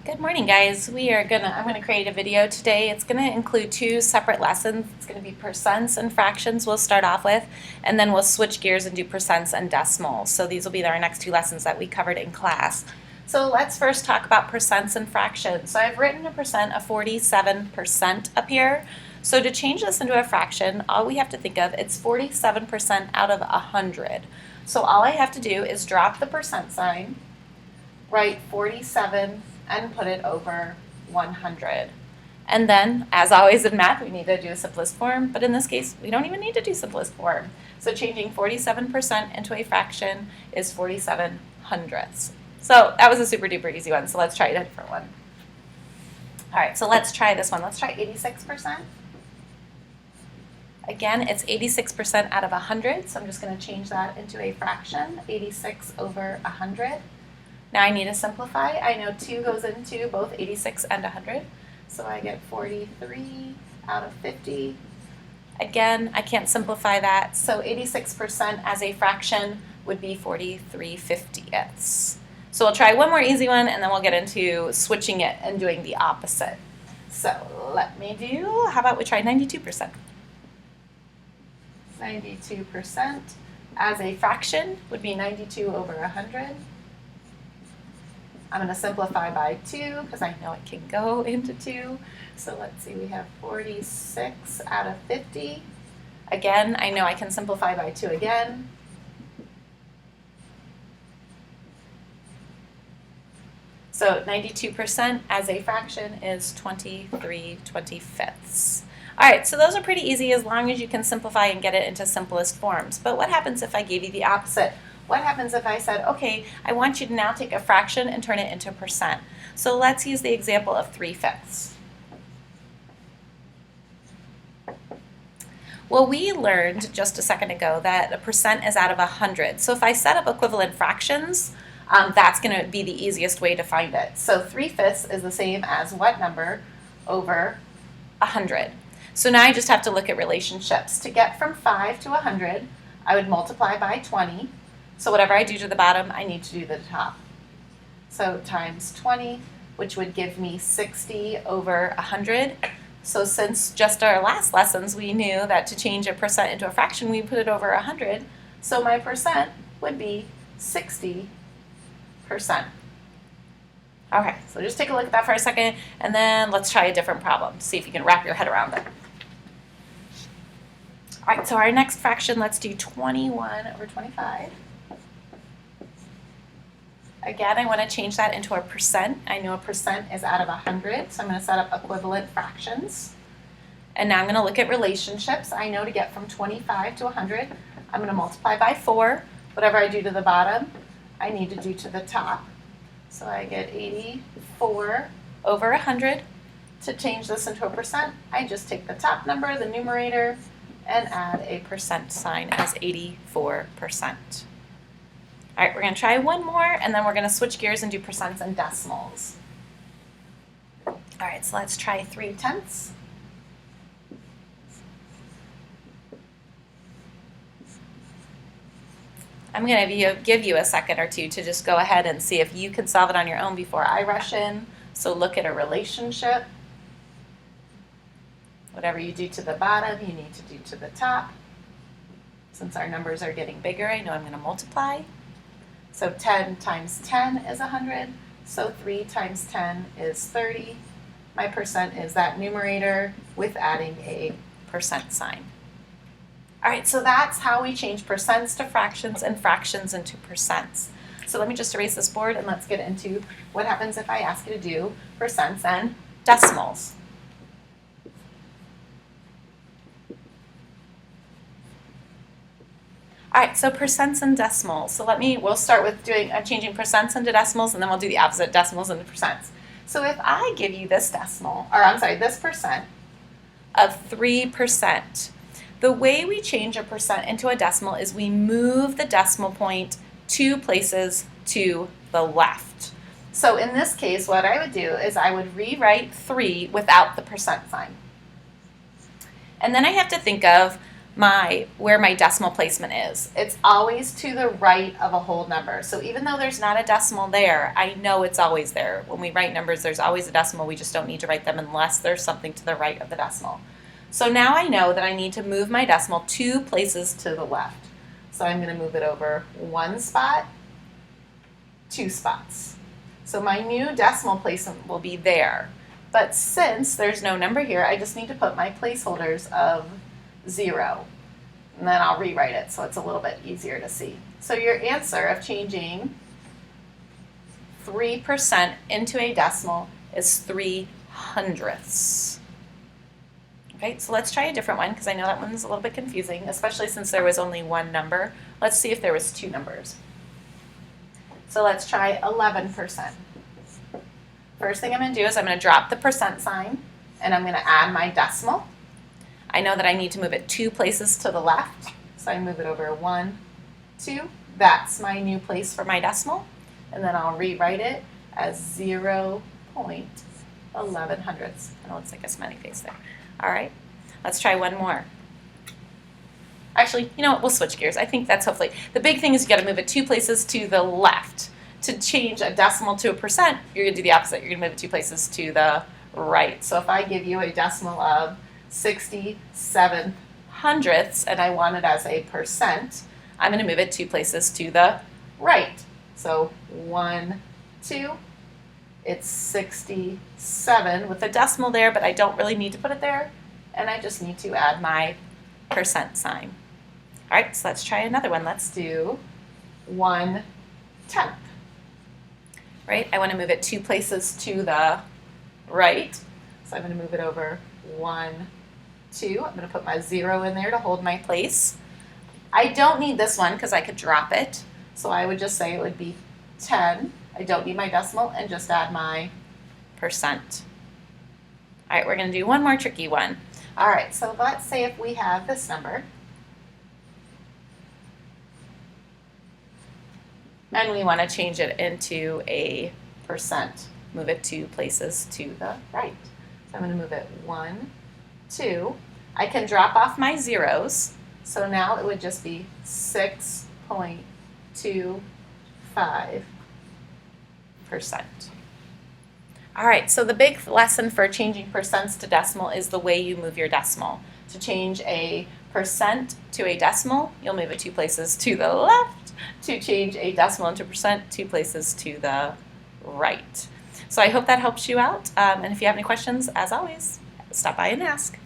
Good morning, guys. I'm gonna create a video today. It's gonna include two separate lessons. It's gonna be percents and fractions we'll start off with, and then we'll switch gears and do percents and decimals. So these will be our next two lessons that we covered in class. So let's first talk about percents and fractions. So I've written a percent of 47% up here. So to change this into a fraction, all we have to think of, it's 47% out of 100. So all I have to do is drop the percent sign, write 47 and put it over 100. And then, as always in math, we need to do a simplest form, but in this case, we don't even need to do simplest form. So changing 47% into a fraction is 47 hundredths. So that was a super duper easy one, so let's try a different one. All right, so let's try this one. Let's try 86%. Again, it's 86% out of 100, so I'm just going to change that into a fraction, 86 over 100. Now I need to simplify. I know 2 goes into both 86 and 100, so I get 43 out of 50. Again, I can't simplify that, so 86% as a fraction would be 43/50ths. So we'll try one more easy one, and then we'll get into switching it and doing the opposite. So how about we try 92%? 92% as a fraction would be 92 over 100. I'm going to simplify by 2 because I know it can go into 2. So let's see, we have 46 out of 50. Again, I know I can simplify by 2 again. So 92% as a fraction is 23/25ths. All right, so those are pretty easy as long as you can simplify and get it into simplest forms. But what happens if I gave you the opposite? What happens if I said, okay, I want you to now take a fraction and turn it into percent? So let's use the example of 3/5. Well, we learned just a second ago that a percent is out of 100. So if I set up equivalent fractions, that's going to be the easiest way to find it. So 3/5 is the same as what number over 100? So now I just have to look at relationships. To get from 5 to 100, I would multiply by 20. So whatever I do to the bottom, I need to do to the top. So times 20, which would give me 60 over 100. So since just our last lessons, we knew that to change a percent into a fraction, we put it over 100. So my percent would be 60%. Okay, so just take a look at that for a second, and then let's try a different problem. See if you can wrap your head around it. All right, so our next fraction, let's do 21 over 25. Again, I want to change that into a percent. I know a percent is out of 100, so I'm going to set up equivalent fractions. And now I'm going to look at relationships. I know to get from 25 to 100, I'm going to multiply by 4. Whatever I do to the bottom, I need to do to the top. So I get 84 over 100. To change this into a percent, I just take the top number, the numerator, and add a percent sign as 84%. All right, we're going to try one more, and then we're going to switch gears and do percents and decimals. All right, so let's try 3/10. I'm going to give you a second or two to just go ahead and see if you can solve it on your own before I rush in. So look at a relationship. Whatever you do to the bottom, you need to do to the top. Since our numbers are getting bigger, I know I'm going to multiply. So 10 times 10 is 100. So 3 times 10 is 30. My percent is that numerator with adding a percent sign. All right, so that's how we change percents to fractions and fractions into percents. So let me just erase this board and let's get into what happens if I ask you to do percents and decimals. All right, so percents and decimals. So we'll start with changing percents into decimals, and then we'll do the opposite, decimals into percents. So if I give you this this percent of 3%, the way we change a percent into a decimal is we move the decimal point 2 places to the left. So in this case, what I would do is I would rewrite 3 without the percent sign. And then I have to think of where my decimal placement is. It's always to the right of a whole number. So even though there's not a decimal there, I know it's always there. When we write numbers, there's always a decimal. We just don't need to write them unless there's something to the right of the decimal. So now I know that I need to move my decimal 2 places to the left. So I'm going to move it over 1 spot, 2 spots. So my new decimal placement will be there. But since there's no number here, I just need to put my placeholders of 0. And then I'll rewrite it so it's a little bit easier to see. So your answer of changing 3% into a decimal is 3/100ths. Okay, so let's try a different one because I know that one's a little bit confusing, especially since there was only one number. Let's see if there was 2 numbers. So let's try 11%. First thing I'm going to do is I'm going to drop the percent sign and I'm going to add my decimal. I know that I need to move it 2 places to the left, so I move it over 1, 2. That's my new place for my decimal, and then I'll rewrite it as 0.1100ths. And it looks like a smiley face there. All right, let's try one more. Actually, you know what? We'll switch gears. I think that's hopefully the big thing is you got to move it 2 places to the left. To change a decimal to a percent, you're going to do the opposite. You're going to move it 2 places to the right. So if I give you a decimal of 67/100ths and I want it as a percent, I'm going to move it 2 places to the right. So 1, 2, it's 67 with a decimal there, but I don't really need to put it there, and I just need to add my percent sign. All right, so let's try another one. Let's do 1/10. Right, I want to move it 2 places to the right, so I'm going to move it over 1, 2. I'm going to put my 0 in there to hold my place. I don't need this one because I could drop it, so I would just say it would be 10. I don't need my decimal and just add my percent. All right, we're going to do one more tricky one. All right, so let's say if we have this number and we want to change it into a percent. Move it 2 places to the right. So I'm going to move it 1, 2. I can drop off my zeros, so now it would just be 6.25%. All right, so the big lesson for changing percents to decimal is the way you move your decimal. To change a percent to a decimal, you'll move it 2 places to the left. To change a decimal into percent, 2 places to the right. So I hope that helps you out. And if you have any questions, as always, stop by and ask.